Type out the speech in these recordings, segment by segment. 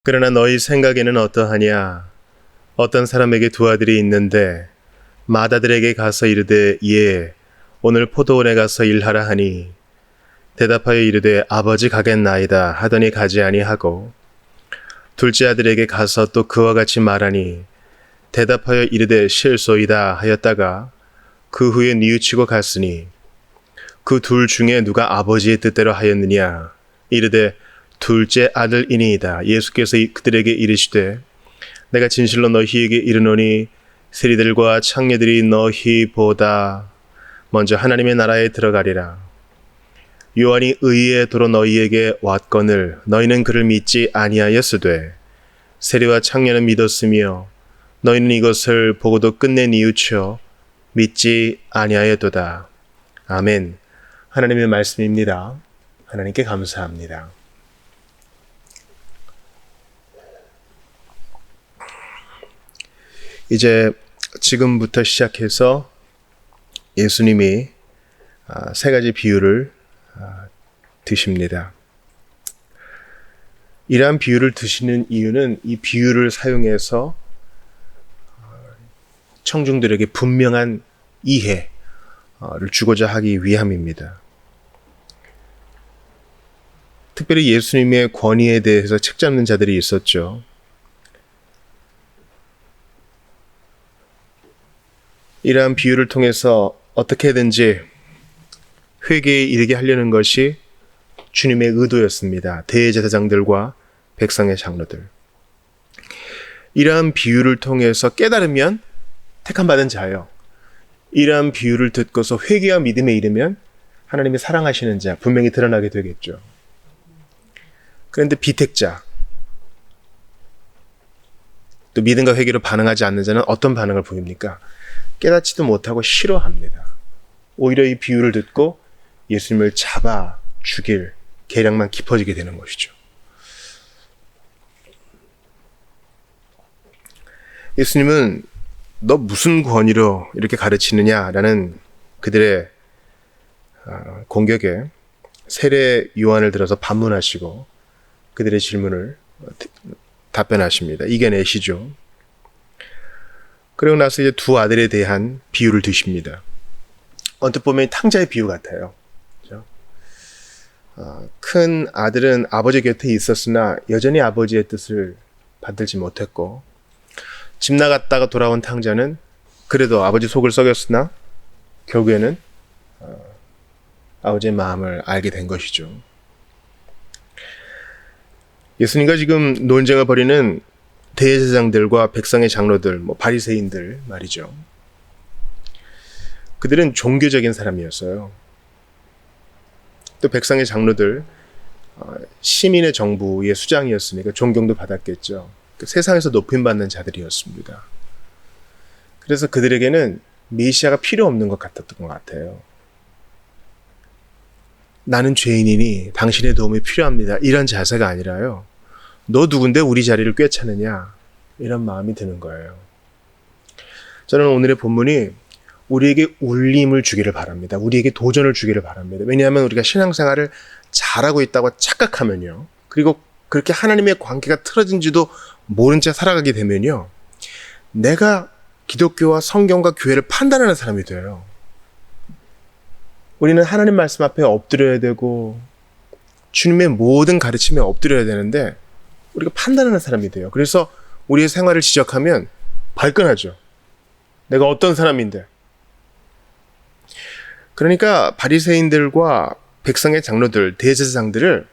그러나 너희 생각에는 어떠하냐? 어떤 사람에게 두 아들이 있는데 맏아들에게 가서 이르되 예, 오늘 포도원에 가서 일하라 하니 대답하여 이르되 아버지 가겠나이다 하더니 가지 아니하고 둘째 아들에게 가서 또 그와 같이 말하니 대답하여 이르되 실소이다 하였다가 그 후에 뉘우치고 갔으니 그 둘 중에 누가 아버지의 뜻대로 하였느냐? 이르되 둘째 아들이니이다. 예수께서 그들에게 이르시되 내가 진실로 너희에게 이르노니 세리들과 창녀들이 너희보다 먼저 하나님의 나라에 들어가리라. 요한이 의의 도로 너희에게 왔거늘 너희는 그를 믿지 아니하였으되 세리와 창녀는 믿었으며 너희는 이것을 보고도 끝내 뉘우쳐 믿지 아니하였도다. 아멘. 하나님의 말씀입니다. 하나님께 감사합니다. 이제 지금부터 시작해서 예수님이 세 가지 비유를 드십니다. 이러한 비유를 드시는 이유는 이 비유를 사용해서 청중들에게 분명한 이해를 주고자 하기 위함입니다. 특별히 예수님의 권위에 대해서 책 잡는 자들이 있었죠. 이러한 비유를 통해서 어떻게든지 회개에 이르게 하려는 것이 주님의 의도였습니다. 대제사장들과 백성의 장로들. 이러한 비유를 통해서 깨달으면 택함받은 자요. 이러한 비유를 듣고서 회개와 믿음에 이르면 하나님이 사랑하시는 자 분명히 드러나게 되겠죠. 그런데 비택자, 또 믿음과 회개로 반응하지 않는 자는 어떤 반응을 보입니까? 깨닫지도 못하고 싫어합니다. 오히려 이 비유를 듣고 예수님을 잡아 죽일 계략만 깊어지게 되는 것이죠. 예수님은 너 무슨 권위로 이렇게 가르치느냐라는 그들의 공격에 세례 요한을 들어서 반문하시고 그들의 질문을 답변하십니다. 이겨내시죠. 그리고 나서 이제 두 아들에 대한 비유를 드십니다. 언뜻 보면 탕자의 비유 같아요. 그렇죠? 큰 아들은 아버지 곁에 있었으나 여전히 아버지의 뜻을 받들지 못했고 집 나갔다가 돌아온 탕자는 그래도 아버지 속을 썩였으나 결국에는 아버지의 마음을 알게 된 것이죠. 예수님과 지금 논쟁을 벌이는 대제사장들과 백성의 장로들, 바리새인들 말이죠. 그들은 종교적인 사람이었어요. 또 백성의 장로들, 시민의 정부의 수장이었으니까 존경도 받았겠죠. 세상에서 높임받는 자들이었습니다. 그래서 그들에게는 메시아가 필요 없는 것 같았던 것 같아요. 나는 죄인이니 당신의 도움이 필요합니다. 이런 자세가 아니라요. 너 누군데 우리 자리를 꿰차느냐? 이런 마음이 드는 거예요. 저는 오늘의 본문이 우리에게 울림을 주기를 바랍니다. 우리에게 도전을 주기를 바랍니다. 왜냐하면 우리가 신앙생활을 잘하고 있다고 착각하면요. 그리고 그렇게 하나님의 관계가 틀어진지도 모른 채 살아가게 되면요. 내가 기독교와 성경과 교회를 판단하는 사람이 돼요. 우리는 하나님 말씀 앞에 엎드려야 되고 주님의 모든 가르침에 엎드려야 되는데 우리가 판단하는 사람이 돼요. 그래서 우리의 생활을 지적하면 발끈하죠. 내가 어떤 사람인데. 그러니까 바리새인들과 백성의 장로들, 대제사장들을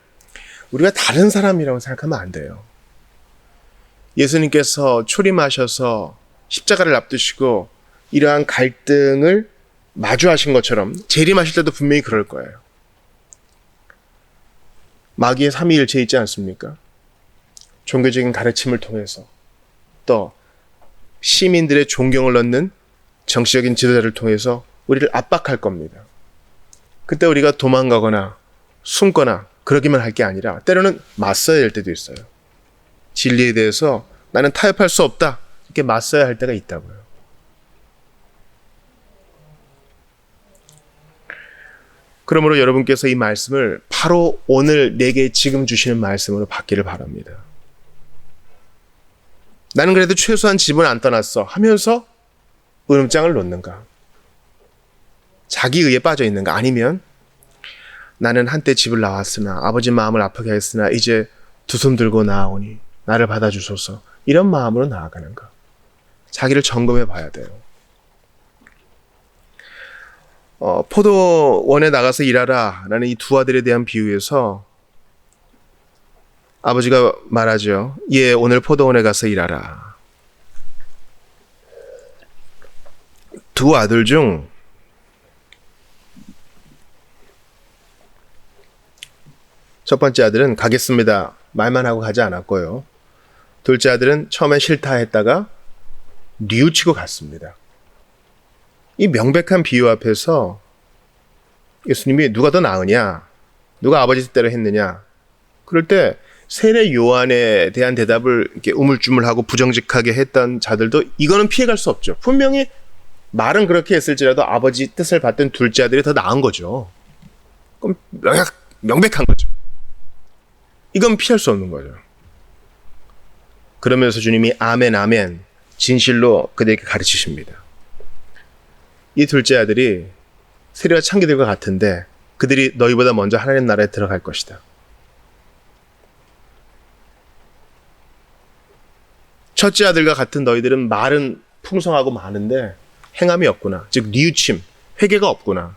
우리가 다른 사람이라고 생각하면 안 돼요. 예수님께서 초림하셔서 십자가를 앞두시고 이러한 갈등을 마주하신 것처럼 재림하실 때도 분명히 그럴 거예요. 마귀의 삼위일체 있지 않습니까? 종교적인 가르침을 통해서 또 시민들의 존경을 얻는 정치적인 지도자를 통해서 우리를 압박할 겁니다. 그때 우리가 도망가거나 숨거나 그러기만 할 게 아니라 때로는 맞서야 될 때도 있어요. 진리에 대해서 나는 타협할 수 없다. 이렇게 맞서야 할 때가 있다고요. 그러므로 여러분께서 이 말씀을 바로 오늘 내게 지금 주시는 말씀으로 받기를 바랍니다. 나는 그래도 최소한 집은 안 떠났어 하면서 으름장을 놓는가? 자기 의에 빠져 있는가? 아니면 나는 한때 집을 나왔으나 아버지 마음을 아프게 했으나 이제 두 손 들고 나아오니 나를 받아주소서, 이런 마음으로 나아가는가? 자기를 점검해 봐야 돼요. 포도원에 나가서 일하라 라는 이 두 아들에 대한 비유에서 아버지가 말하죠. 예, 오늘 포도원에 가서 일하라. 두 아들 중 첫 번째 아들은 가겠습니다 말만 하고 가지 않았고요. 둘째 아들은 처음에 싫다 했다가 뉘우치고 갔습니다. 이 명백한 비유 앞에서 예수님이 누가 더 나으냐, 누가 아버지 뜻대로 했느냐, 그럴 때 세례 요한에 대한 대답을 이렇게 우물쭈물하고 부정직하게 했던 자들도 이거는 피해갈 수 없죠. 분명히 말은 그렇게 했을지라도 아버지 뜻을 받던 둘째 아들이 더 나은 거죠. 그럼 명백한 거죠. 이건 피할 수 없는 거죠. 그러면서 주님이 아멘 아멘 진실로 그들에게 가르치십니다. 이 둘째 아들이 세례와 창기들과 같은데 그들이 너희보다 먼저 하나님 나라에 들어갈 것이다. 첫째 아들과 같은 너희들은 말은 풍성하고 많은데 행함이 없구나. 즉 뉘우침, 회개가 없구나.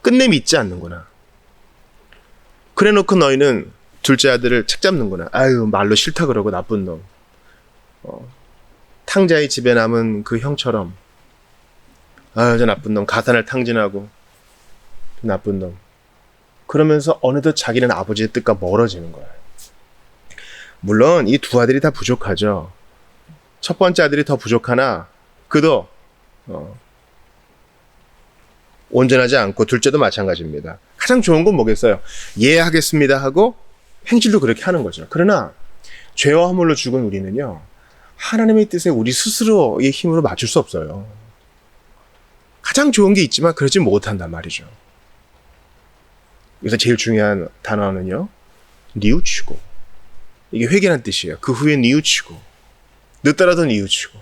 끝내 믿지 않는구나. 그래놓고 너희는 둘째 아들을 책 잡는구나. 아유, 말로 싫다 그러고 나쁜 놈. 탕자의 집에 남은 그 형처럼, 아유 저 나쁜 놈, 가산을 탕진하고 나쁜 놈. 그러면서 어느덧 자기는 아버지의 뜻과 멀어지는 거예요. 물론 이 두 아들이 다 부족하죠. 첫 번째 아들이 더 부족하나 그도 온전하지 않고, 둘째도 마찬가지입니다. 가장 좋은 건 뭐겠어요? 예 하겠습니다 하고 행실도 그렇게 하는 거죠. 그러나 죄와 허물로 죽은 우리는요, 하나님의 뜻에 우리 스스로의 힘으로 맞출 수 없어요. 가장 좋은 게 있지만 그러지 못한단 말이죠. 그래서 제일 중요한 단어는요, 뉘우치고. 이게 회개란 뜻이에요. 그 후에 뉘우치고, 늦더라도 뉘우치고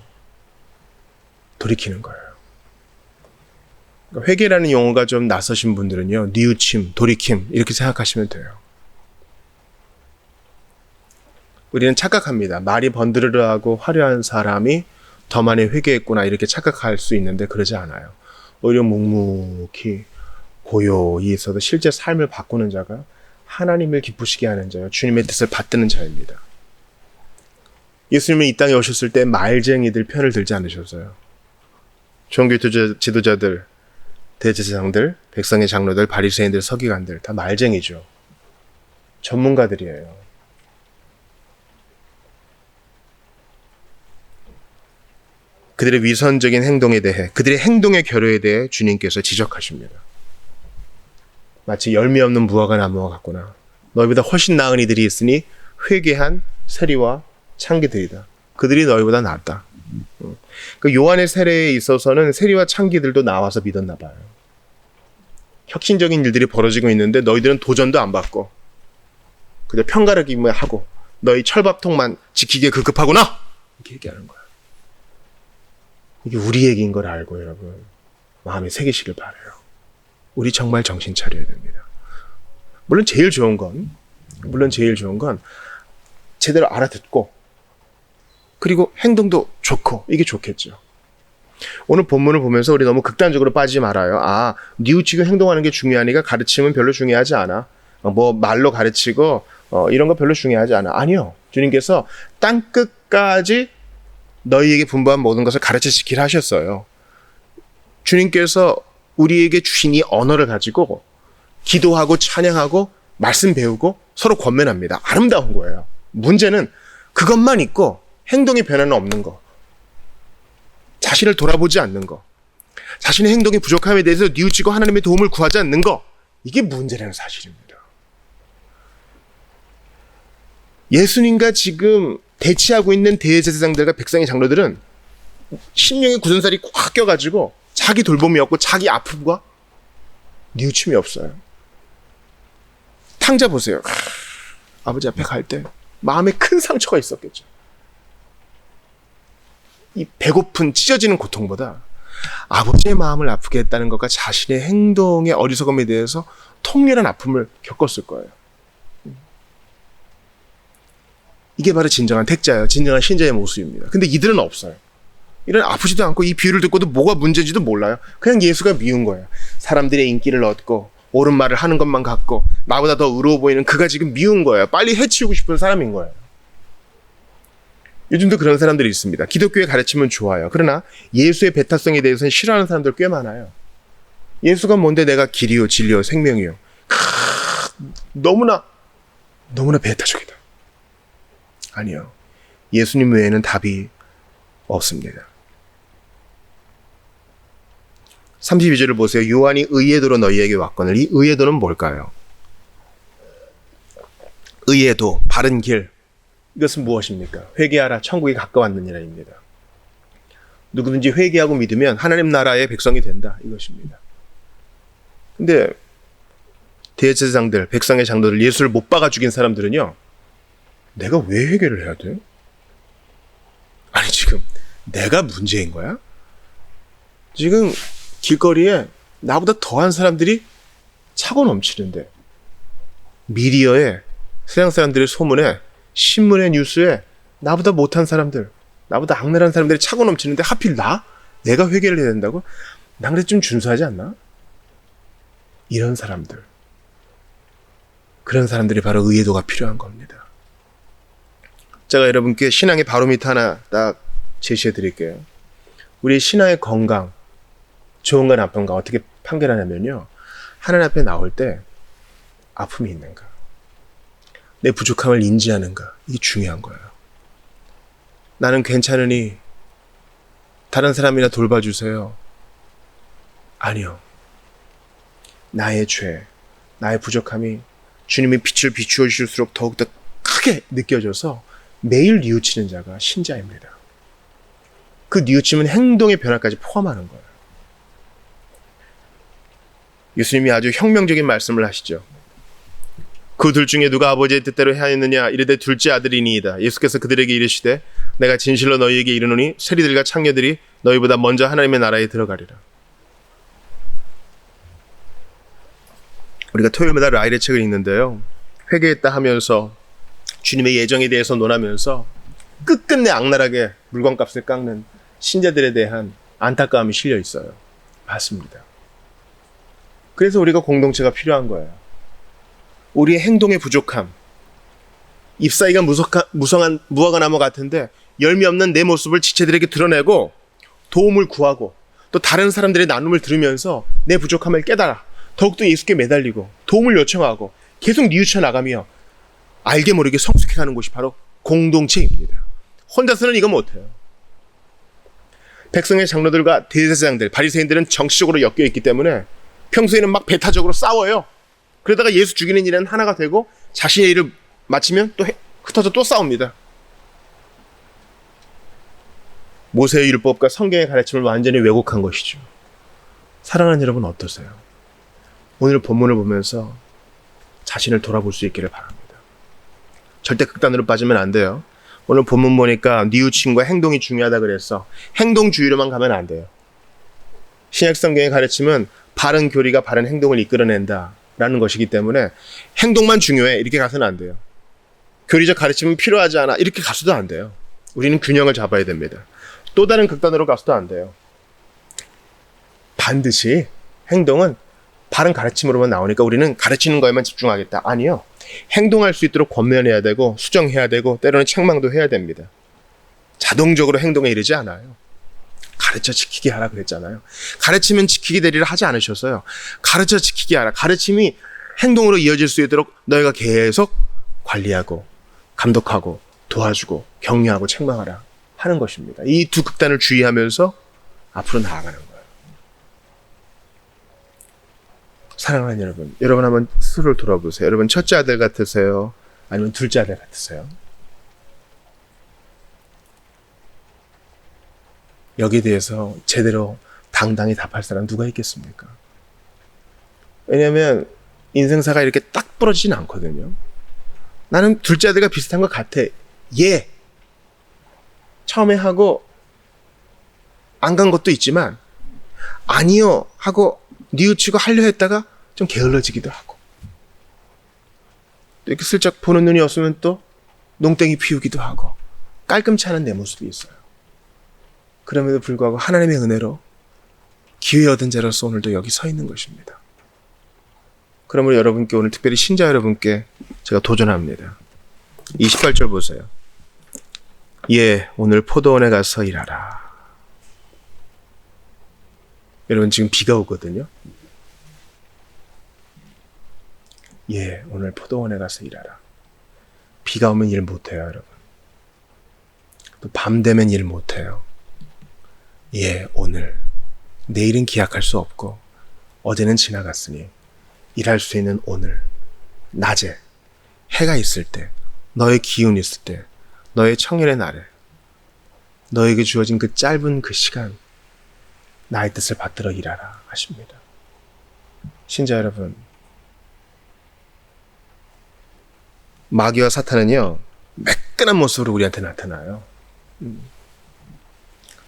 돌이키는 거예요. 그러니까 회개라는 용어가 좀 낯서신 분들은요, 뉘우침, 돌이킴 이렇게 생각하시면 돼요. 우리는 착각합니다. 말이 번드르르하고 화려한 사람이 더 많이 회개했구나 이렇게 착각할 수 있는데 그러지 않아요. 오히려 묵묵히 고요히 있어도 실제 삶을 바꾸는 자가 하나님을 기쁘시게 하는 자요, 주님의 뜻을 받드는 자입니다. 예수님은 이 땅에 오셨을 때 말쟁이들 편을 들지 않으셨어요. 종교 지도자들, 대제사장들, 백성의 장로들, 바리새인들, 서기관들 다 말쟁이죠. 전문가들이에요. 그들의 위선적인 행동에 대해, 그들의 행동의 결여에 대해 주님께서 지적하십니다. 마치 열매 없는 무화과 나무와 같구나. 너희보다 훨씬 나은 이들이 있으니 회개한 세리와 창기들이다. 그들이 너희보다 낫다. 그 요한의 세례에 있어서는 세리와 창기들도 나와서 믿었나 봐요. 혁신적인 일들이 벌어지고 있는데 너희들은 도전도 안 받고 그냥 편가르기만 하고 너희 철밥통만 지키기에 급급하구나 이렇게 얘기하는 거예요. 이게 우리 얘기인 걸 알고 여러분 마음에 새기시길 바라요. 우리 정말 정신 차려야 됩니다. 물론 제일 좋은 건 제대로 알아듣고 그리고 행동도 좋고 이게 좋겠죠. 오늘 본문을 보면서 우리 너무 극단적으로 빠지지 말아요. 아, 뉘우치고 행동하는 게 중요하니까 가르침은 별로 중요하지 않아. 뭐 말로 가르치고 이런 거 별로 중요하지 않아. 아니요. 주님께서 땅끝까지 너희에게 분부한 모든 것을 가르쳐 지키라 하셨어요. 주님께서 우리에게 주신 이 언어를 가지고 기도하고 찬양하고 말씀 배우고 서로 권면합니다. 아름다운 거예요. 문제는 그것만 있고 행동의 변화는 없는 거. 자신을 돌아보지 않는 거. 자신의 행동의 부족함에 대해서 뉘우치고 하나님의 도움을 구하지 않는 거. 이게 문제라는 사실입니다. 예수님과 지금 대치하고 있는 대제사장들과 백성의 장로들은 심령의 굳은살이 꽉 껴가지고 자기 돌봄이 없고 자기 아픔과 뉘우침이 없어요. 탕자 보세요. 아버지 앞에 갈 때 마음에 큰 상처가 있었겠죠. 이 배고픈 찢어지는 고통보다 아버지의 마음을 아프게 했다는 것과 자신의 행동의 어리석음에 대해서 통렬한 아픔을 겪었을 거예요. 이게 바로 진정한 택자예요. 진정한 신자의 모습입니다. 근데 이들은 없어요. 이런 아프지도 않고 이 비유를 듣고도 뭐가 문제인지도 몰라요. 그냥 예수가 미운 거예요. 사람들의 인기를 얻고 옳은 말을 하는 것만 같고 나보다 더 의로워 보이는 그가 지금 미운 거예요. 빨리 해치우고 싶은 사람인 거예요. 요즘도 그런 사람들이 있습니다. 기독교의 가르침은 좋아요. 그러나 예수의 배타성에 대해서는 싫어하는 사람들 꽤 많아요. 예수가 뭔데 내가 길이요 진리요 생명이요. 너무나 배타적이다. 아니요. 예수님 외에는 답이 없습니다. 32절을 보세요. 요한이 의의 도로 너희에게 왔거늘. 이 의의 도는 뭘까요? 의의 도, 바른 길. 이것은 무엇입니까? 회개하라, 천국이 가까웠느니라입니다. 누구든지 회개하고 믿으면 하나님 나라의 백성이 된다. 이것입니다. 근데 대제사장들, 백성의 장로들, 예수를 못 박아 죽인 사람들은요. 내가 왜 회개를 해야 돼? 아니 지금 내가 문제인 거야? 지금 길거리에 나보다 더한 사람들이 차고 넘치는데 미디어에 세상 사람들의 소문에 신문의 뉴스에 나보다 못한 사람들, 나보다 악랄한 사람들이 차고 넘치는데 하필 내가 회개를 해야 된다고? 난 그래도 좀 준수하지 않나? 이런 사람들, 그런 사람들이 바로 의의도가 필요한 겁니다. 제가 여러분께 신앙의 바로미터 하나 딱 제시해 드릴게요. 우리 신앙의 건강, 좋은가 나쁜가 어떻게 판결하냐면요. 하나님 앞에 나올 때 아픔이 있는가, 내 부족함을 인지하는가, 이게 중요한 거예요. 나는 괜찮으니 다른 사람이나 돌봐주세요. 아니요. 나의 죄, 나의 부족함이 주님의 빛을 비추어 주실수록 더욱더 크게 느껴져서 매일 뉘우치는 자가 신자입니다. 그 뉘우침은 행동의 변화까지 포함하는 거예요. 예수님이 아주 혁명적인 말씀을 하시죠. 그 둘 중에 누가 아버지의 뜻대로 하였느냐 이르되 둘째 아들이니이다. 예수께서 그들에게 이르시되 내가 진실로 너희에게 이르노니 세리들과 창녀들이 너희보다 먼저 하나님의 나라에 들어가리라. 우리가 토요일마다 라일의 책을 읽는데요. 회개했다 하면서 주님의 예정에 대해서 논하면서 끝끝내 악랄하게 물건값을 깎는 신자들에 대한 안타까움이 실려 있어요. 맞습니다. 그래서 우리가 공동체가 필요한 거예요. 우리의 행동의 부족함, 잎사귀가 무성한 무화과 나무 같은데 열매 없는 내 모습을 지체들에게 드러내고 도움을 구하고 또 다른 사람들의 나눔을 들으면서 내 부족함을 깨달아 더욱더 예수께 매달리고 도움을 요청하고 계속 뉘우쳐 나가며 알게 모르게 성숙해가는 곳이 바로 공동체입니다. 혼자서는 이거 못해요. 백성의 장로들과 대제사장들, 바리새인들은 정치적으로 엮여 있기 때문에 평소에는 막 배타적으로 싸워요. 그러다가 예수 죽이는 일은 하나가 되고 자신의 일을 마치면 또 흩어져 또 싸웁니다. 모세의 율법과 성경의 가르침을 완전히 왜곡한 것이죠. 사랑하는 여러분 어떠세요? 오늘 본문을 보면서 자신을 돌아볼 수 있기를 바랍니다. 절대 극단으로 빠지면 안 돼요. 오늘 본문 보니까 뉘우침과 행동이 중요하다 그래서 행동주의로만 가면 안 돼요. 신약 성경의 가르침은 바른 교리가 바른 행동을 이끌어낸다라는 것이기 때문에 행동만 중요해 이렇게 가서는 안 돼요. 교리적 가르침은 필요하지 않아 이렇게 가서도 안 돼요. 우리는 균형을 잡아야 됩니다. 또 다른 극단으로 가서도 안 돼요. 반드시 행동은 바른 가르침으로만 나오니까 우리는 가르치는 거에만 집중하겠다. 아니요. 행동할 수 있도록 권면해야 되고 수정해야 되고 때로는 책망도 해야 됩니다. 자동적으로 행동에 이르지 않아요. 가르쳐 지키게 하라 그랬잖아요. 가르치면 지키게 되리라 하지 않으셨어요. 가르쳐 지키게 하라. 가르침이 행동으로 이어질 수 있도록 너희가 계속 관리하고 감독하고 도와주고 격려하고 책망하라 하는 것입니다. 이 두 극단을 주의하면서 앞으로 나아가는 거예요. 사랑하는 여러분, 여러분 한번 스스로를 돌아보세요. 여러분 첫째 아들 같으세요? 아니면 둘째 아들 같으세요? 여기에 대해서 제대로 당당히 답할 사람 누가 있겠습니까? 왜냐하면 인생사가 이렇게 딱 부러지진 않거든요. 나는 둘째 아들과 비슷한 것 같아. 처음에 하고 안 간 것도 있지만 아니요 하고 뉘우치고 하려 했다가 좀 게을러지기도 하고 또 이렇게 슬쩍 보는 눈이 없으면 또 농땡이 피우기도 하고 깔끔치 않은 내 모습이 있어요. 그럼에도 불구하고 하나님의 은혜로 기회 얻은 자로서 오늘도 여기 서 있는 것입니다. 그러므로 여러분께 오늘 특별히 신자 여러분께 제가 도전합니다. 28절 보세요. 예, 오늘 포도원에 가서 일하라. 여러분 지금 비가 오거든요. 예, 오늘 포도원에 가서 일하라. 비가 오면 일 못해요, 여러분. 또 밤 되면 일 못해요. 예, 오늘. 내일은 기약할 수 없고 어제는 지나갔으니 일할 수 있는 오늘. 낮에 해가 있을 때, 너의 기운이 있을 때, 너의 청년의 날에 너에게 주어진 그 짧은 그 시간 나의 뜻을 받들어 일하라 하십니다. 신자 여러분, 마귀와 사탄은요 매끈한 모습으로 우리한테 나타나요.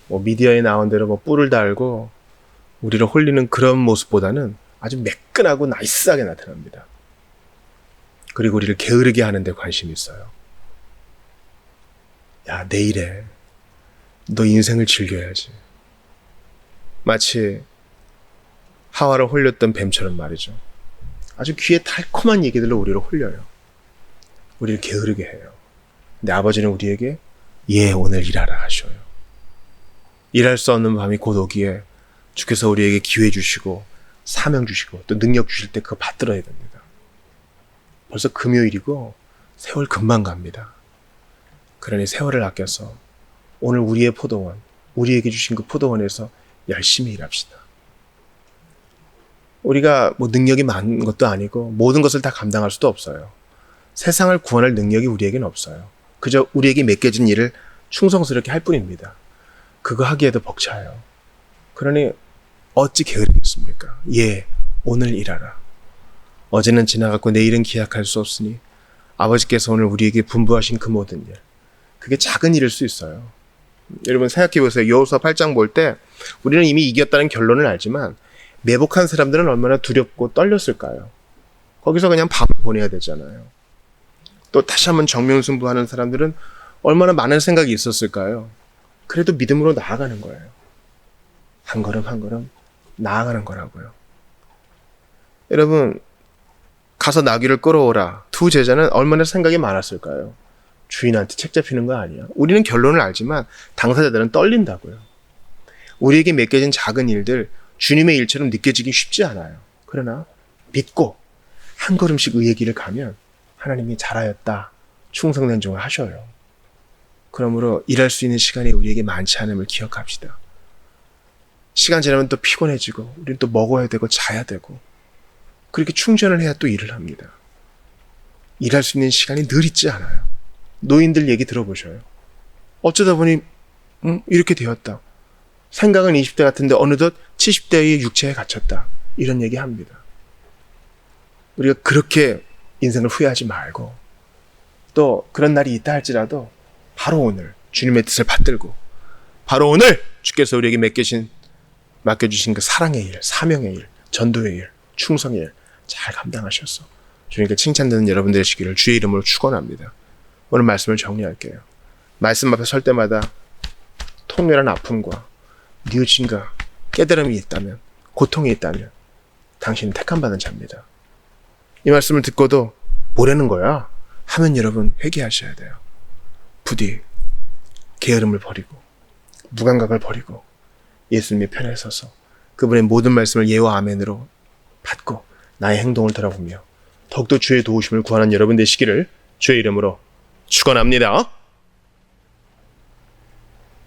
미디어에 나온 대로 뿔을 달고 우리를 홀리는 그런 모습보다는 아주 매끈하고 나이스하게 나타납니다. 그리고 우리를 게으르게 하는 데 관심이 있어요. 야, 내일에 너 인생을 즐겨야지. 마치 하와를 홀렸던 뱀처럼 말이죠. 아주 귀에 달콤한 얘기들로 우리를 홀려요. 우리를 게으르게 해요. 근데 아버지는 우리에게 예, 오늘 일하라 하셔요. 일할 수 없는 밤이 곧 오기에 주께서 우리에게 기회 주시고 사명 주시고 또 능력 주실 때 그거 받들어야 됩니다. 벌써 금요일이고 세월 금방 갑니다. 그러니 세월을 아껴서 오늘 우리의 포도원, 우리에게 주신 그 포도원에서 열심히 일합시다. 우리가 능력이 많은 것도 아니고 모든 것을 다 감당할 수도 없어요. 세상을 구원할 능력이 우리에게는 없어요. 그저 우리에게 맡겨진 일을 충성스럽게 할 뿐입니다. 그거 하기에도 벅차요. 그러니 어찌 게으르겠습니까? 예, 오늘 일하라. 어제는 지나갔고 내일은 기약할 수 없으니 아버지께서 오늘 우리에게 분부하신 그 모든 일, 그게 작은 일일 수 있어요. 여러분 생각해 보세요. 여호수아 8장 볼 때 우리는 이미 이겼다는 결론을 알지만 매복한 사람들은 얼마나 두렵고 떨렸을까요? 거기서 그냥 밤을 보내야 되잖아요. 또 다시 한번 정면승부하는 사람들은 얼마나 많은 생각이 있었을까요? 그래도 믿음으로 나아가는 거예요. 한 걸음 한 걸음 나아가는 거라고요. 여러분 가서 나귀를 끌어오라. 두 제자는 얼마나 생각이 많았을까요? 주인한테 책 잡히는 거 아니야. 우리는 결론을 알지만 당사자들은 떨린다고요. 우리에게 맡겨진 작은 일들 주님의 일처럼 느껴지기 쉽지 않아요. 그러나 믿고 한 걸음씩 의의 길을 가면 하나님이 잘하였다, 충성된 종을 하셔요. 그러므로 일할 수 있는 시간이 우리에게 많지 않음을 기억합시다. 시간 지나면 또 피곤해지고 우리는 또 먹어야 되고 자야 되고 그렇게 충전을 해야 또 일을 합니다. 일할 수 있는 시간이 늘 있지 않아요. 노인들 얘기 들어보셔요. 어쩌다 보니 이렇게 되었다. 생각은 20대 같은데 어느덧 70대의 육체에 갇혔다. 이런 얘기 합니다. 우리가 그렇게 인생을 후회하지 말고 또 그런 날이 있다 할지라도 바로 오늘 주님의 뜻을 받들고 바로 오늘 주께서 우리에게 맡겨주신 그 사랑의 일, 사명의 일, 전도의 일, 충성의 일 잘 감당하셔서 주님께 칭찬되는 여러분 되시기를 주의 이름으로 축원합니다. 오늘 말씀을 정리할게요. 말씀 앞에 설 때마다 통렬한 아픔과 뉘우침과 깨달음이 있다면, 고통이 있다면 당신은 택함받은 자입니다. 이 말씀을 듣고도 뭐라는 거야? 하면 여러분 회개하셔야 돼요. 부디 게으름을 버리고 무감각을 버리고 예수님의 편에 서서 그분의 모든 말씀을 예와 아멘으로 받고 나의 행동을 돌아보며 더욱더 주의 도우심을 구하는 여러분 되시기를 주의 이름으로 축원합니다.